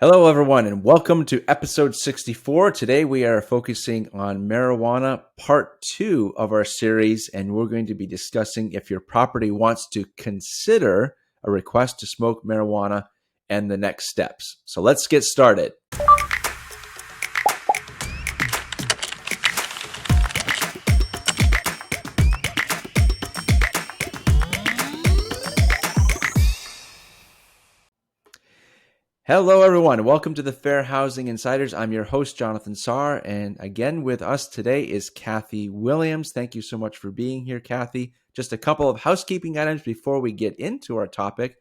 Hello, everyone, and welcome to episode 64. Today, we are focusing on marijuana, part 2 of our series, and we're going to be discussing if your property wants to consider a request to smoke marijuana and the next steps. So let's get started. Hello, everyone. Welcome to the Fair Housing Insiders. I'm your host, Jonathan Saar, and again with us today is Kathy Williams. Thank you so much for being here, Kathy. Just a couple of housekeeping items before we get into our topic.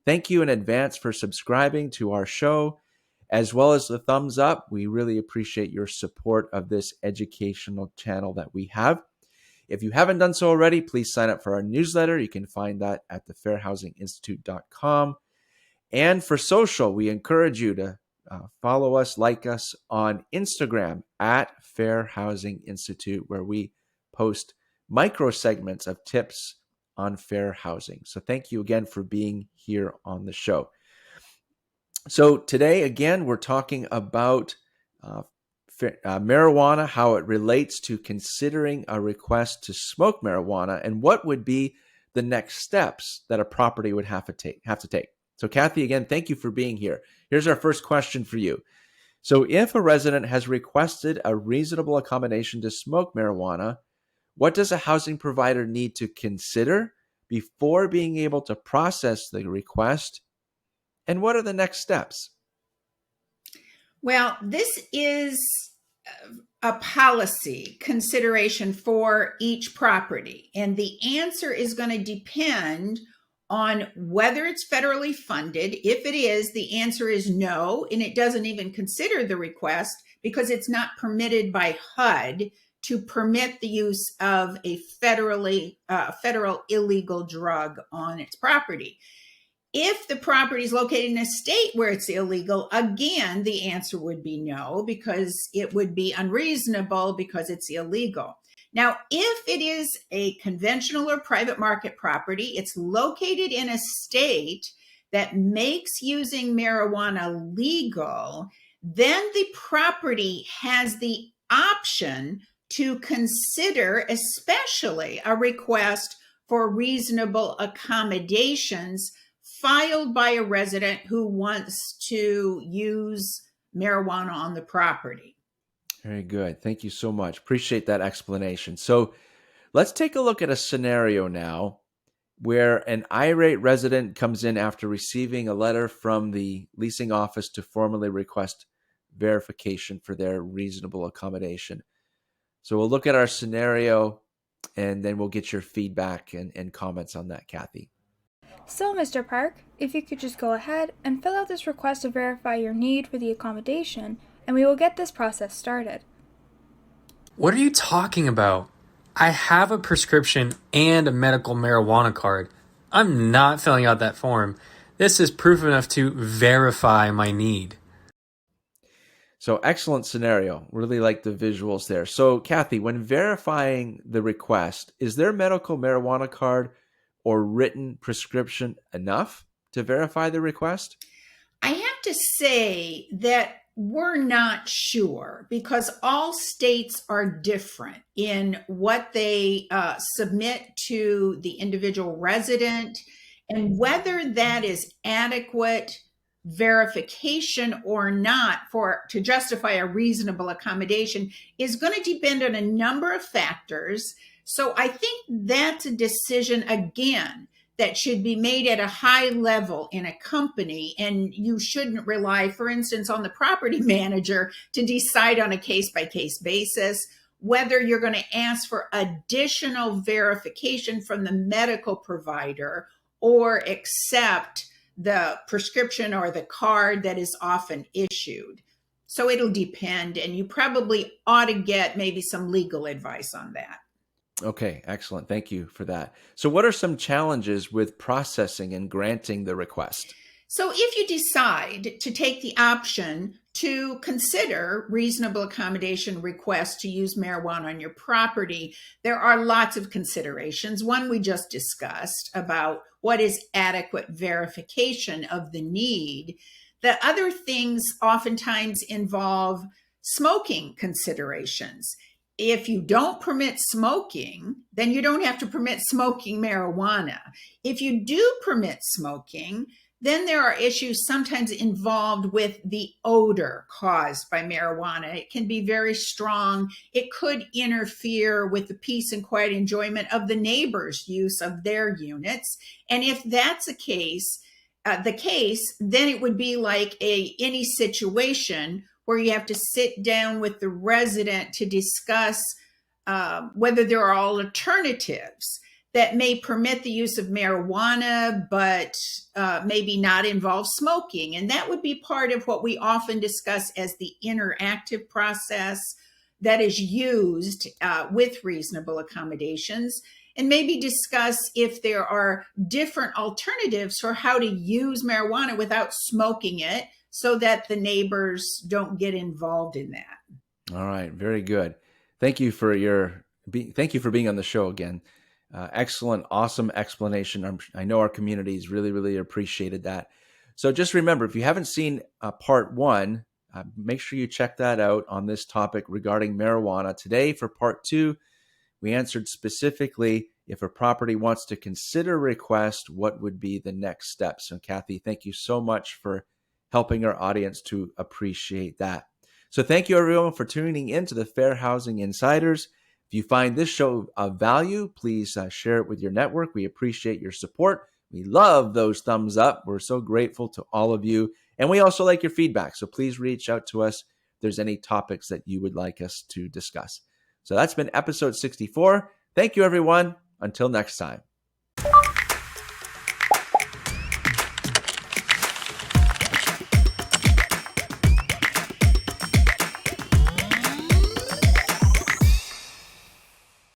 Thank you in advance for subscribing to our show, as well as the thumbs up. We really appreciate your support of this educational channel that we have. If you haven't done so already, please sign up for our newsletter. You can find that at thefairhousinginstitute.com. And for social, we encourage you to follow us, like us on Instagram at Fair Housing Institute, where we post micro segments of tips on fair housing. So thank you again for being here on the show. So today, again, we're talking about marijuana, how it relates to considering a request to smoke marijuana, and what would be the next steps that a property would have to take. So Kathy, again, thank you for being here. Here's our first question for you. So if a resident has requested a reasonable accommodation to smoke marijuana, what does a housing provider need to consider before being able to process the request? And what are the next steps? Well, this is a policy consideration for each property, and the answer is going to depend on whether it's federally funded. If it is, the answer is no, and it doesn't even consider the request because it's not permitted by HUD to permit the use of a federal illegal drug on its property. If the property is located in a state where it's illegal, again, the answer would be no, because it would be unreasonable because it's illegal. Now, if it is a conventional or private market property, it's located in a state that makes using marijuana legal, then the property has the option to consider, especially a request for reasonable accommodations filed by a resident who wants to use marijuana on the property. Very good. Thank you so much. Appreciate that explanation. So let's take a look at a scenario now where an irate resident comes in after receiving a letter from the leasing office to formally request verification for their reasonable accommodation. So we'll look at our scenario and then we'll get your feedback and comments on that, Kathy. So, Mr. Park, if you could just go ahead and fill out this request to verify your need for the accommodation, and we will get this process started. What are you talking about? I have a prescription and a medical marijuana card. I'm not filling out that form. This is proof enough to verify my need. So excellent scenario. Really like the visuals there. So Kathy, when verifying the request, is their medical marijuana card or written prescription enough to verify the request? I have to say that we're not sure because all states are different in what they submit to the individual resident, and whether that is adequate verification or not to justify a reasonable accommodation is going to depend on a number of factors. So I think that's a decision, again, that should be made at a high level in a company, and you shouldn't rely, for instance, on the property manager to decide on a case-by-case basis whether you're going to ask for additional verification from the medical provider or accept the prescription or the card that is often issued. So it'll depend, and you probably ought to get maybe some legal advice on that. Okay, excellent. Thank you for that. So what are some challenges with processing and granting the request? So if you decide to take the option to consider reasonable accommodation requests to use marijuana on your property, there are lots of considerations. One we just discussed about what is adequate verification of the need. The other things oftentimes involve smoking considerations. If you don't permit smoking, then you don't have to permit smoking marijuana. If you do permit smoking, then there are issues sometimes involved with the odor caused by marijuana. It can be very strong. It could interfere with the peace and quiet enjoyment of the neighbors' use of their units. And if that's the case, then it would be like any situation where you have to sit down with the resident to discuss whether there are alternatives that may permit the use of marijuana, but maybe not involve smoking. And that would be part of what we often discuss as the interactive process that is used with reasonable accommodations, and maybe discuss if there are different alternatives for how to use marijuana without smoking it so that the neighbors don't get involved in that. All right, very good. Thank you for being on the show again. Excellent, awesome explanation. I know our communities really, really appreciated that. So just remember, if you haven't seen part 1, make sure you check that out on this topic regarding marijuana. Today, for part 2, we answered specifically if a property wants to consider a request, what would be the next steps? So Kathy, thank you so much for helping our audience to appreciate that. So thank you everyone for tuning in to the Fair Housing Insiders. If you find this show of value, please share it with your network. We appreciate your support. We love those thumbs up. We're so grateful to all of you. And we also like your feedback. So please reach out to us if there's any topics that you would like us to discuss. So that's been episode 64. Thank you, everyone. Until next time.